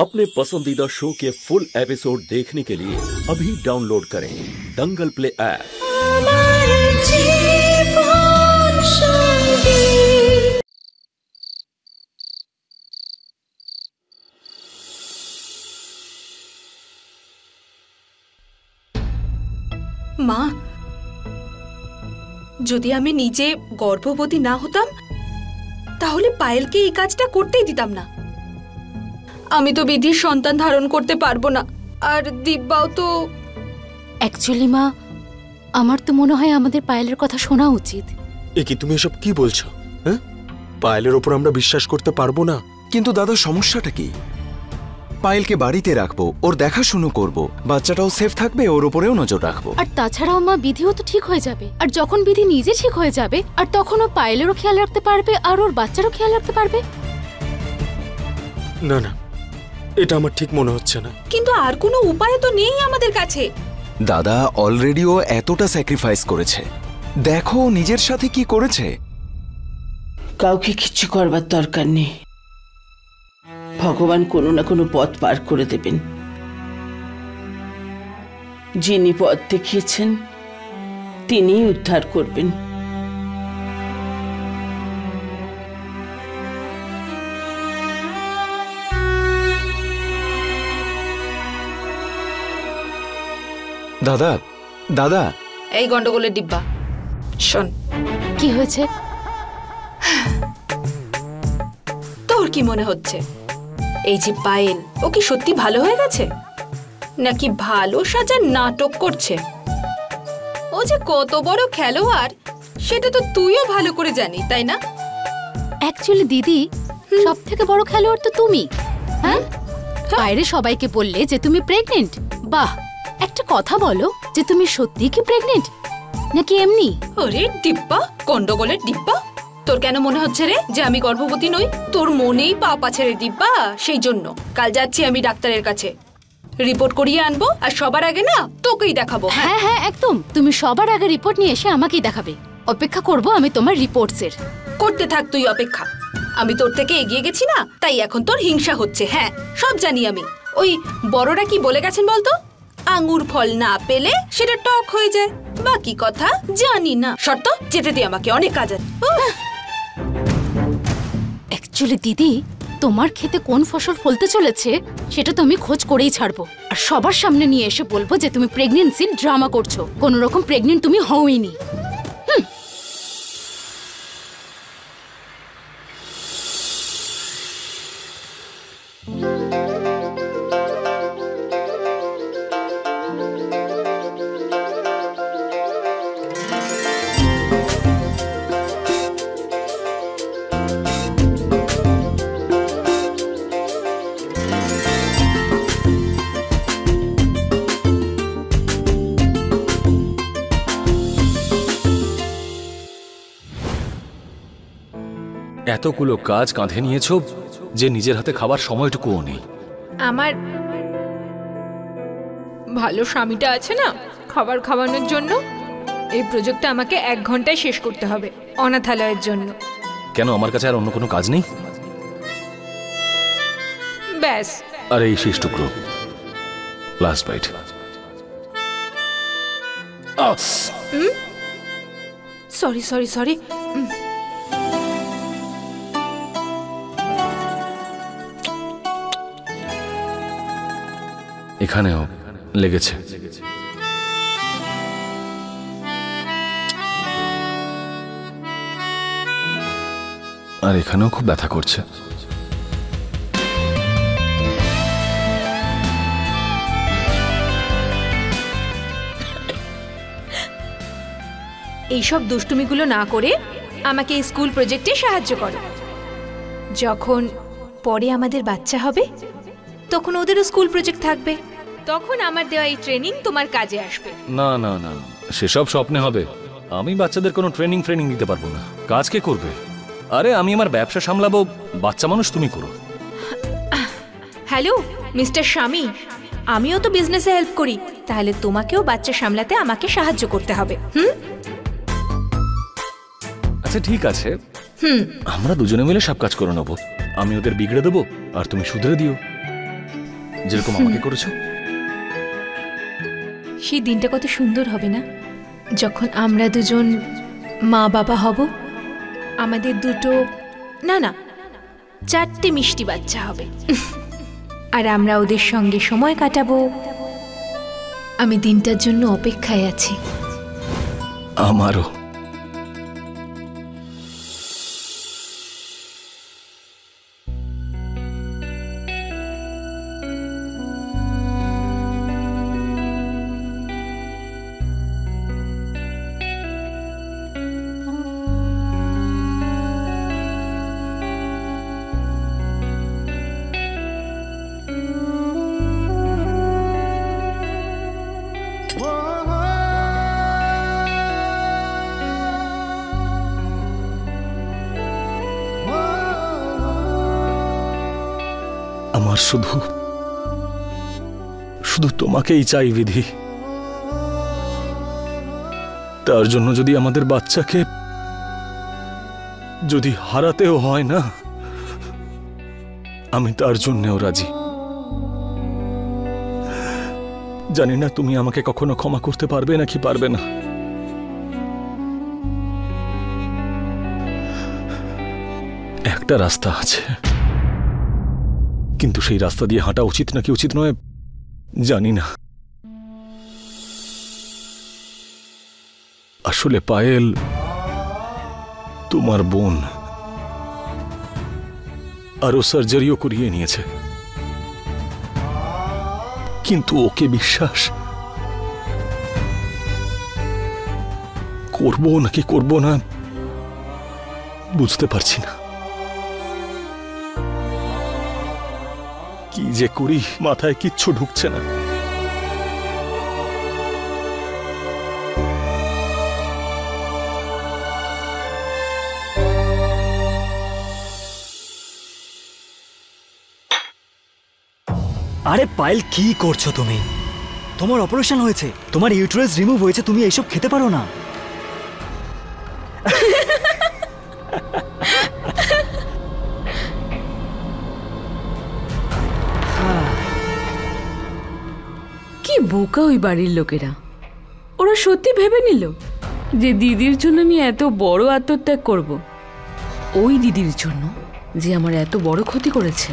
अपने पसंदीदा शो के फुल एपिसोड देखने के लिए अभी डाउनलोड करें दंगल प्ले ऐप। মা, যদি আমি নিজে গর্ভবতী না হতাম তাহলে পায়েলকে এই কাজটা করতেই দিতাম না। আমি তো বিধির সন্তান ধারণ করতে পারবো না, আর দিব্যাও তো। অ্যাকচুয়ালি মা, আমার তো মনে হয় আমাদের পায়েলের কথা শোনা উচিত। এ কি তুমি এসব কি বলছো? হ্যাঁ, পায়েলের ওপর আমরা বিশ্বাস করতে পারবো না। কিন্তু দাদা, সমস্যাটা কি? পায়েলকে বাড়িতে রাখবো, ওর দেখাশুনো করব, বাচ্চাটাও সেফ থাকবে, ওর উপরেও নজর রাখবো। আর তাছাড়াও মা, বিধিও তো ঠিক হয়ে যাবে। আর যখন বিধি নিজে ঠিক হয়ে যাবে, আর তখন ও পায়েলেরও খেয়াল রাখতে পারবে আর ওর বাচ্চারও খেয়াল রাখতে পারবে। না না, এটা আমার ঠিক মনে হচ্ছে না। কিন্তু আর কোনো উপায় তো নেই আমাদের কাছে। দাদা, অলরেডি ও এতটা স্যাক্রিফাইস করেছে, দেখো নিজের সাথে কি করেছে। কাউকে কিচ্ছু করবার দরকার নেই, ভগবান কোনো না কোনো পথ পার করে দেবেন। যিনি পথ দেখিয়েছেন তিনিই উদ্ধার করবেন। দাদা দাদা, এই গন্ডগোলের ডিব্বা, শোন। কি হয়েছে? তোর কি মনে হচ্ছে এই যে পায়েল, ও কি সত্যি ভালো হয়ে গেছে নাকি ভালো সাজার নাটক করছে? ও যে কত বড় খেলোয়াড় সেটা তো তুইও ভালো করে জানিস, তাই না? অ্যাকচুয়ালি দিদি, সব থেকে বড় খেলোয়াড় তো তুমি। হ্যাঁ, বাইরে সবাইকে বললে যে তুমি প্রেগনেন্ট। বাহ, একটা কথা বলো, যে তুমি সত্যি কি প্রেগনেন্ট নাকি এমনি? আরে ডিব্বা, গন্ডগোলের ডিব্বা, তোর কেন মনে হচ্ছে রে যে আমি গর্ভবতী নই? তোর মনেই পাপ আছে রে ডিব্বা। সেই জন্য কাল যাচ্ছি আমি ডাক্তারের কাছে, রিপোর্ট করিয়ে আনবো, আর সবার আগে না তোকেই দেখাবো। হ্যাঁ হ্যাঁ, একদম। তুমি সবার আগে রিপোর্ট নিয়ে এসে আমাকেই দেখাবে। অপেক্ষা করব আমি তোমার রিপোর্টসের। করতে থাক তুই অপেক্ষা। আমি তোর থেকে এগিয়ে গেছি না, তাই এখন তোর হিংসা হচ্ছে। হ্যাঁ, সব জানি আমি। ওই বড়রা কি বলে গেছেন বলতো? আঙ্গুর ফল না পেলে সেটা টক হয়ে যায়। বাকি কথা জানি না। শর্ত, যেতে দে আমাকে, অনেক কাজ আছে। অ্যাকচুয়ালি দিদি, তোমার খেতে কোন ফসল ফলতে চলেছে সেটা তো আমি খোঁজ করেই ছাড়বো, আর সবার সামনে নিয়ে এসে বলবো যে তুমি প্রেগন্যান্সির ড্রামা করছো। কোন রকম প্রেগনেন্ট তুমি হওইনি। এতগুলো কাজ কাঁধে নিয়েছো যে নিজের হাতে খাবার সময়টুকুও নেই। আমার ভালো স্বামীটা আছে না খাবার খাওয়ানোর জন্য, এই প্রজেক্টটা আমাকে 1 ঘন্টায় শেষ করতে হবে অনাথালয়ের জন্য। কেন, আমার কাছে আর অন্য কোনো কাজ নেই? ব্যাস। আর এই শেষ টুকরো, last bite. Sorry sorry sorry. এখানেও লেগেছে। আর এখানেও খুব ব্যথা করছে। এইসব দুষ্টুমিগুলো না করে আমাকে এই স্কুল প্রজেক্টে সাহায্য করো। যখন পরে আমাদের বাচ্চা হবে তখন ওদেরও স্কুল প্রজেক্ট থাকবে, তখন আমার দেওয়া এই ট্রেনিং তোমার কাজে আসবে। না না না, সেসব স্বপ্নে হবে। আমি বাচ্চাদের কোনো ট্রেনিং দিতে পারবো না। কাজ কে করবে? আরে আমি আমার ব্যবসা সামলাবো, বাচ্চা মানুষ তুমি করো। হ্যালো মিস্টার স্বামী, আমিও তো বিজনেসে হেল্প করি, তাহলে তোমাকেও বাচ্চা সামলাতে আমাকে সাহায্য করতে হবে। আচ্ছা ঠিক আছে, আমরা দুজনে মিলে সব কাজ করে নেবো। আমি ওদের বিগড়ে দেবো আর তুমি শুধরে দিও। যেরকম আমাকে করেছো। সেই দিনটা কত সুন্দর হবে না, যখন আমরা দুজন মা বাবা হব। আমাদের দুটো না 4টে মিষ্টি বাচ্চা হবে, আর আমরা ওদের সঙ্গে সময় কাটাবো। আমি দিনটার জন্য অপেক্ষায় আছি। আমারও। আমার শুধু তোমাকেই চাই বিধি। তার জন্য যদি আমাদের বাচ্চাকে যদি হারাতেও হয় না, আমি তার জন্যও রাজি। জানি না তুমি আমাকে কখনো ক্ষমা করতে পারবে নাকি পারবে না। একটা রাস্তা আছে, কিন্তু সেই রাস্তা দিয়ে হাঁটা উচিত নাকি উচিত নয় জানি না। আসলে পায়েল তোমার বোন, আরো সার্জারিও করিয়ে নিয়েছে, কিন্তু ওকে বিশ্বাস করব নাকি করব না বুঝতে পারছি না। কি যে করি মাথায় কিচ্ছু ঢুকছে না। আরে পায়েল, কি করছো তুমি? তোমার অপারেশন হয়েছে, তোমার ইউটেরাস রিমুভ হয়েছে, তুমি এইসব খেতে পারো না। কি বোকা ওই বাড়ির লোকেরা। ওরা সত্যি ভেবে নিল যে দিদির জন্য আমি এত বড় আত্মত্যাগ করব, ওই দিদির জন্য যে আমার এত বড় ক্ষতি করেছে।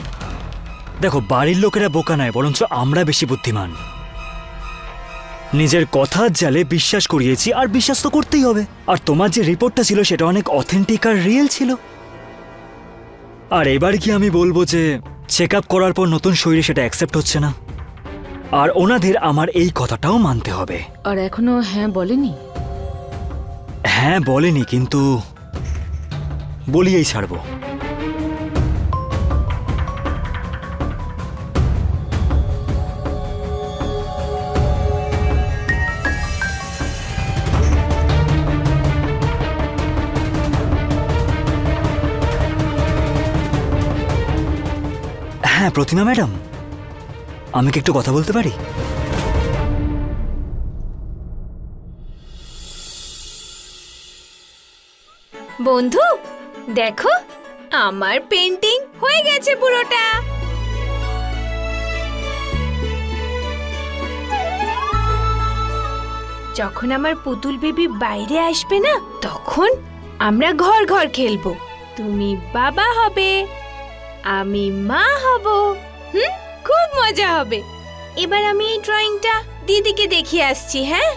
দেখো, বাড়ির লোকেরা বোকা নয়, বরঞ্চ আমরা বেশি বুদ্ধিমান। নিজের কথার জালে বিশ্বাস করিয়েছি, আর বিশ্বাস তো করতেই হবে। আর তোমার যে রিপোর্টটা ছিল সেটা অনেক অথেন্টিক আর রিয়েল ছিল। আর এবার কি আমি বলবো যে চেক আপ করার পর নতুন শরীরে সেটা অ্যাকসেপ্ট হচ্ছে না, আর ওনাদের আমার এই কথাটাও মানতে হবে। আর এখনো হ্যাঁ বলেনি? হ্যাঁ বলেনি, কিন্তু বলিয়েই ছাড়বো। হ্যাঁ প্রতিমা ম্যাডাম, আমি কি একটু কথা বলতে পারি? বন্ধু দেখো, আমার পেন্টিং হয়ে গেছে পুরোটা। যখন আমার পুতুল বেবি বাইরে আসবে না, তখন আমরা ঘর ঘর খেলবো। তুমি বাবা হবে, আমি মা হব। খুব মজা হবে। এবার আমি এই ড্রয়িংটা দিদিকে দেখিয়ে আসছি। হ্যাঁ,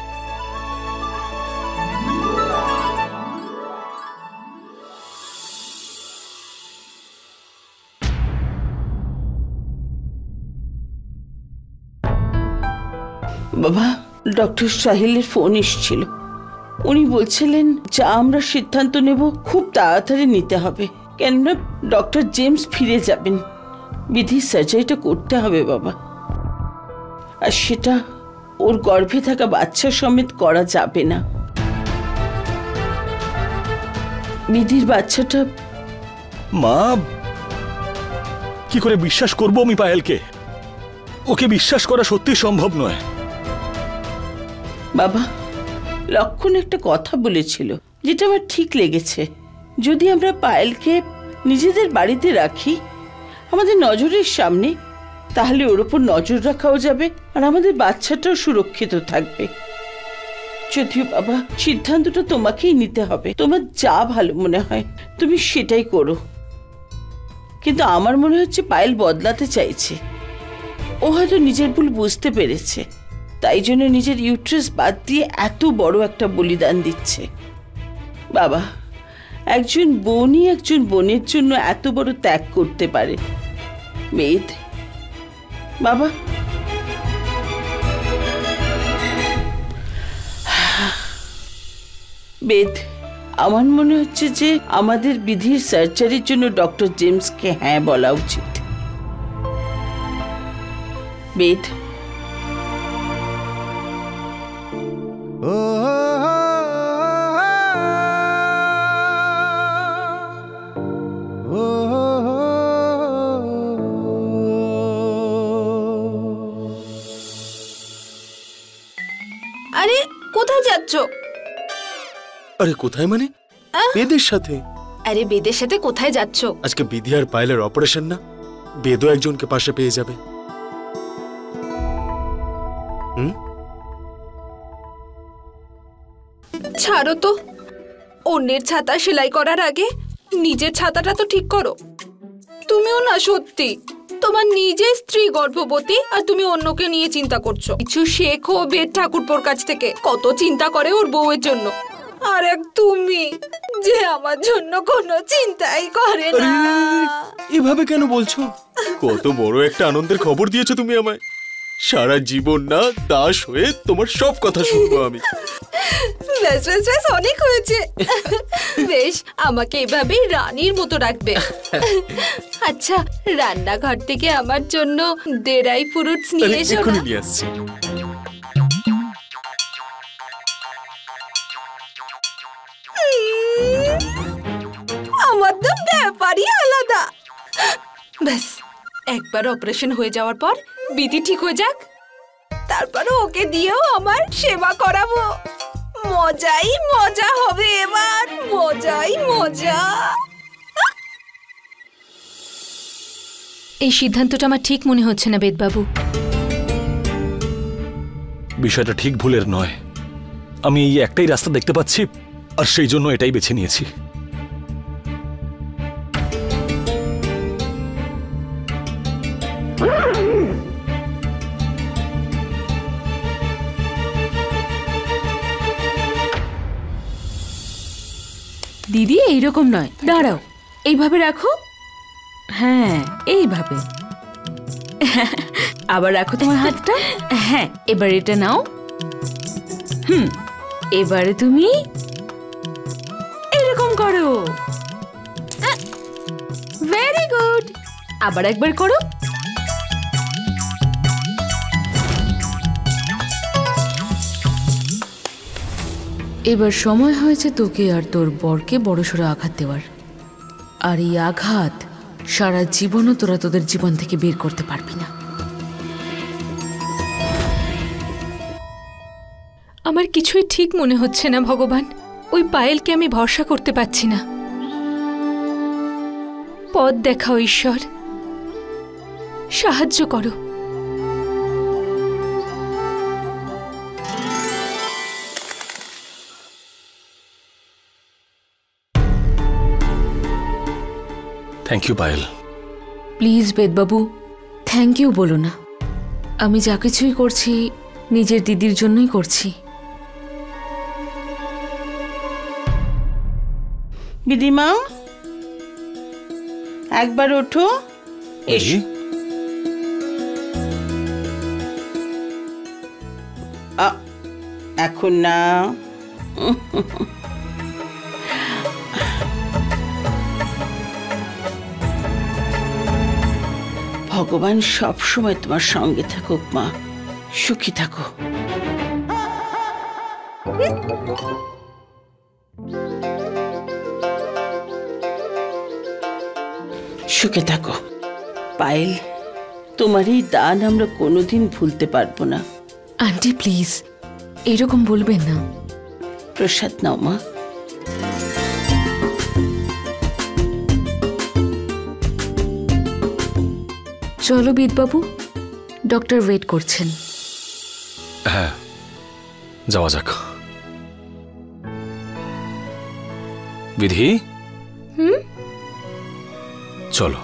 বাবা, ডক্টর সাহিলের ফোন এসেছিল। উনি বলছিলেন যা আমরা সিদ্ধান্ত নেব খুব তাড়াতাড়ি নিতে হবে, কেননা ডক্টর জেমস ফিরে যাবেন। বিধির সার্জারিটা করতে হবে বাবা, আর সেটা ওর গর্ভে থাকা বাচ্চা সমেত করা যাবে না। বিধির বাচ্চাটা। মা, কি করে বিশ্বাস করব আমি পায়েলকে? ওকে বিশ্বাস করা সত্যি সম্ভব নয়। বাবা, লক্ষণ একটা কথা বলেছিল যেটা আমার ঠিক লেগেছে। যদি আমরা পায়েলকে নিজেদের বাড়িতে রাখি, আমাদের নজরের সামনে, তাহলে ওর উপর নজর রাখাও যাবে আর আমাদের বাচ্চাটাও সুরক্ষিত থাকবে। যদিও বাবা, সিদ্ধান্তটা তোমাকেই নিতে হবে। তোমার যা ভালো মনে হয় তুমি সেটাই করো। কিন্তু আমার মনে হচ্ছে পায়েল বদলাতে চাইছে। ও হয়তো নিজের ভুল বুঝতে পেরেছে, তাই জন্য নিজের ইউট্রাস বাদ দিয়ে এত বড় একটা বলিদান দিচ্ছে। বাবা, একজন বোনই একজন বোনের জন্য এত বড় ত্যাগ করতে পারে। মেদ বাবা, বেদ, আমার মনে হচ্ছে যে আমাদের বিধির সার্জারির জন্য ডক্টর জেমসকে হ্যাঁ বলা উচিত। বেদ, আরে কোথায় যাচ্ছ? আরে কোথায় মানে? বেদের সাথে। আরে বেদের সাথে কোথায় যাচ্ছ? আজকে বিধি আর পায়েলের অপারেশন না, বেদও একজনকে পাশে পেয়ে যাবে। ছাড়ো তো, অন্যের ছাতা সেলাই করার আগে নিজের ছাতাটা তো ঠিক করো। তুমিও না সত্যি, তোমার নিজের স্ত্রী গর্ভবতী আর তুমি অন্যকে নিয়ে চিন্তা করছো। কিছু শেখো বেদ ঠাকুরপোর কাছ থেকে, কত চিন্তা করে ওর বউয়ের জন্য। আর এক তুমি যে আমার জন্য কোনো চিন্তাই করে না। এভাবে কেন বলছো? কত বড় একটা আনন্দের খবর দিয়েছো তুমি আমায়। সারা জীবন না দাস হয়ে তোমার সব কথা শুনবো আমি। বেশ বেশ বেশ, অনেক হয়েছে। বেশ, আমাকে এভাবেই রানীর মতো রাখবে। আচ্ছা, রান্নাঘর থেকে আমার জন্য ড্রাই ফ্রুটস নিয়ে এসো না। নিয়ে আসছি। আমার তো ব্যাপারই আলাদা। ব্যাস, একবার অপারেশন হয়ে যাওয়ার পর বিধি ঠিক হয়ে যাক, তারপরে ওকে দিয়েও আমার সেবা করাবো। মজাই মজা হবে এবার, মজাই মজা। এই সিদ্ধান্তটা আমার ঠিক মনে হচ্ছে না বেদবাবু। বিষয়টা ঠিক ভুলের নয়। আমি এই একটাই রাস্তা দেখতে পাচ্ছি আর সেই জন্য এটাই বেছে নিয়েছি। দিদি এইরকম নয়, দাঁড়াও, এইভাবে রাখো। হ্যাঁ, এইভাবে। আবার রাখো তোমার হাতটা। হ্যাঁ, এবার এটা নাও। এবারে তুমি এরকম করো। Very good. আবার একবার করো। এবার সময় হয়েছে তোকে আর তোর বরকে বড়সড় আঘাত দেওয়ার। আর এই আঘাত সারা জীবনও তোরা তোদের জীবন থেকে বের করতে পারবি না। আমার কিছুই ঠিক মনে হচ্ছে না ভগবান। ওই পায়েলকে আমি ভরসা করতে পারছি না। পথ দেখাও ঈশ্বর, সাহায্য করো। Thank you Payel. প্লিজ বেদবাবু, থ্যাংক ইউ বলো না। আমি যা কিছুই করছি নিজের দিদির জন্যই করছি। বিধিমা, একবার ওঠো। এসো। এখন না, ভগবান সব সময় তোমার সঙ্গে থাকুক মা, সুখী থাকো। সুখে থাকো। পায়েল, তোমার এই দান আমরা কোনোদিন ভুলতে পারবো না। আন্টি প্লিজ এইরকম বলবেন না। প্রসাদ নাও মা। চলো বেদবাবু। ডক্টর ওয়েট করছেন। হ্যাঁ, যাওয়া যাক। বিধি, চলো।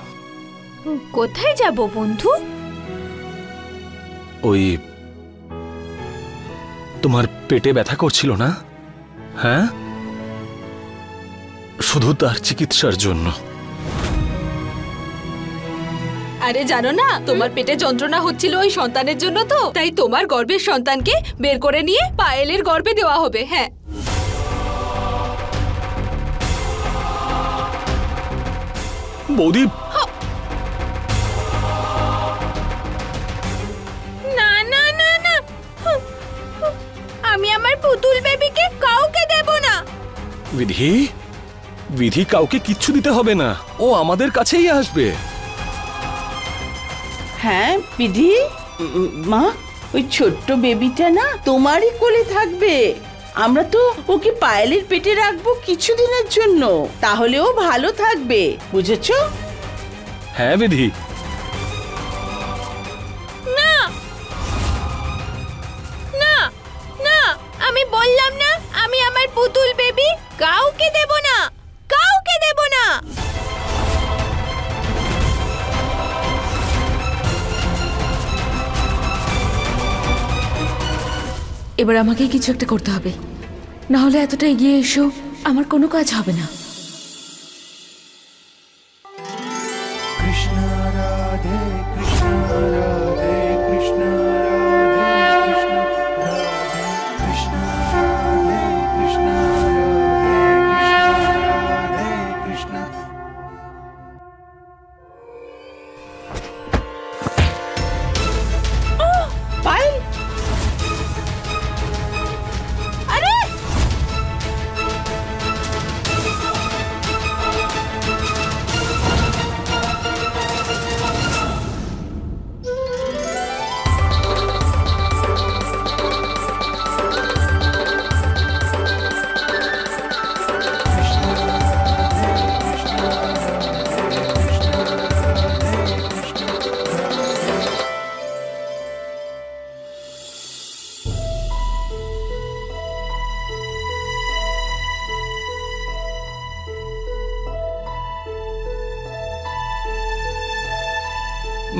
কোথায় যাব বন্ধু? ওই তোমার পেটে ব্যথা করছিল না? হ্যাঁ, শুধু তার চিকিৎসার জন্য। আরে জানো না, তোমার পেটে যন্ত্রণা হচ্ছিল ওই সন্তানের জন্য, তো তাই তোমার গর্ভের সন্তানকে বের করে নিয়ে পায়েলের গর্ভে দেওয়া হবে। হ্যাঁ, বৌদি, না না না না, আমি আমার পুতুল বেবিকে কাউকে দেব না। বিধি, বিধি কাউকে কিচ্ছু দিতে হবে না, ও আমাদের কাছেই আসবে। হ্যাঁ বিধি, মা ওই ছোট্ট বেবিটা না তোমারই কোলে থাকবে। আমরা তো ওকে পায়েলের পেটে রাখবো কিছুদিনের জন্য, তাহলে ও ভালো থাকবে, বুঝেছো? হ্যাঁ বিধি। না না না, আমি বললাম না আমি আমার পুতুল বেবি কাউকে দেব না, কাউকে দেব না। এবার আমাকে কিছু একটা করতে হবে, না হলে এতটা এগিয়ে এসো আমার কোনো কাজ হবে না।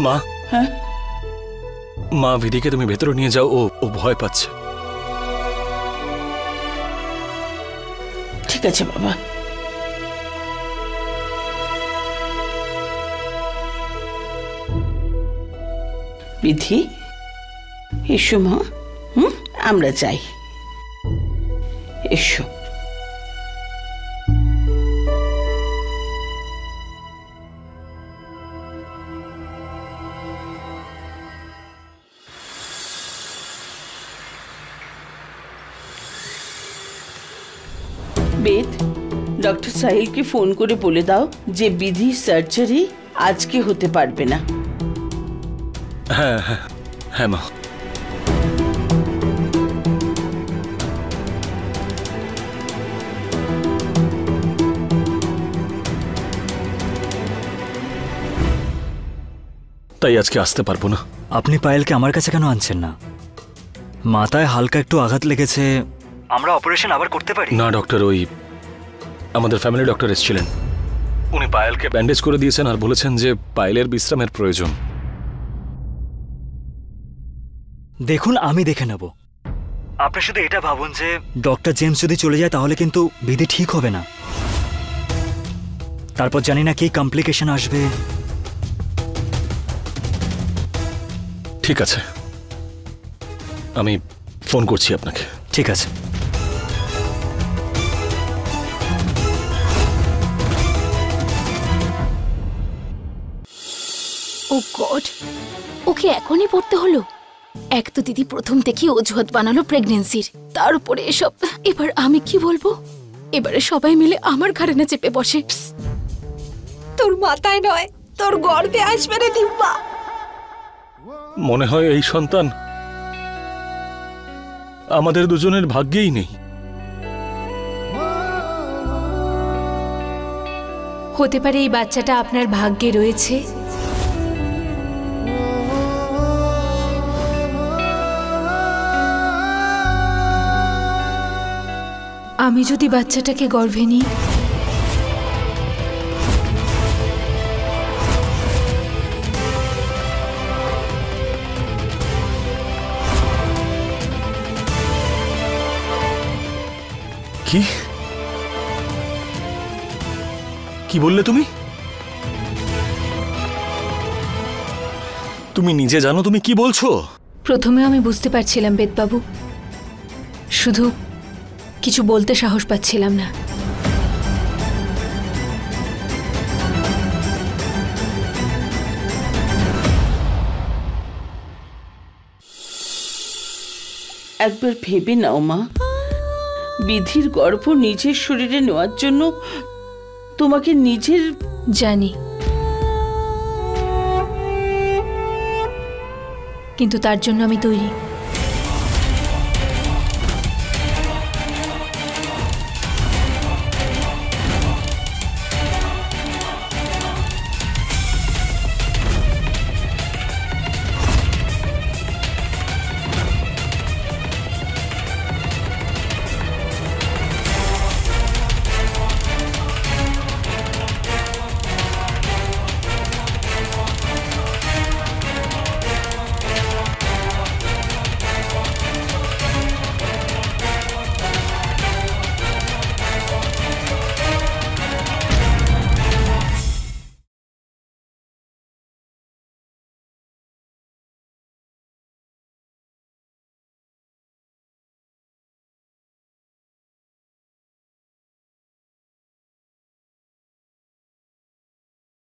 মা, হ্যাঁ মা, বিধিকে তুমি ভেতরে নিয়ে যাও, ও ভয় পাচ্ছে। ঠিক আছে বাবা। বিধি, এসো মা, আমরা যাই, এসো। বেদ, ডক্টর সাহিলকে ফোন করে বলে দাও যে বিধির সার্জারি আজকে হতে পারবে না। হ্যাঁ হ্যাঁ হ্যাঁ মা। তাই আজকে আসতে পারবো না। আপনি পায়েলকে আমার কাছে কেন আনছেন না? মাথায় হালকা একটু আঘাত লেগেছে, আমরা অপারেশন আবার করতে পারি। না ডক্টর, ওই আমাদের ফ্যামিলি ডক্টর এসেছিলেন, উনি পায়েলকে ব্যান্ডেজ করে দিয়েছেন আর বলেছেন যে পায়েলের বিশ্রামের প্রয়োজন। দেখুন, আমি দেখে নেব। আপনি শুধু এটা ভাবুন যে ডক্টর জেমস যদি চলে যায় তাহলে কিন্তু বিধি ঠিক হবে না, তারপর জানি না কি কমপ্লিকেশন আসবে। ঠিক আছে, আমি ফোন করছি আপনাকে। ঠিক আছে। ও গড, ওকে এখনই পড়তে হলো। এক তো দিদি প্রথম থেকেই অজুহাত বানালো প্রেগনেন্সির, তার উপরে এসব। এবার আমি কি বলবো? এবারে সবাই মিলে আমার ঘাড়ে না চেপে বসে। তোর মাথায় নয়, তোর গর্ভে আসবে রে দিব্যা। মনে হয় এই সন্তান আমাদের দুজনের ভাগ্যেই নেই। হতে পারে এই বাচ্চাটা আপনার ভাগ্যে রয়েছে, আমি যদি বাচ্চাটাকে গর্ভে নিই, কি কি বললে তুমি? তুমি নিজে জানো তুমি কি বলছো? প্রথমে আমি বুঝতে পারছিলাম বেদবাবু, শুধু কিছু বলতে সাহস পাচ্ছিলাম না। একবার ভেবে নাও মা, বিধির গর্ভ নিজের শরীরে নেওয়ার জন্য তোমাকে নিজের জানি, কিন্তু তার জন্য আমি তৈরি।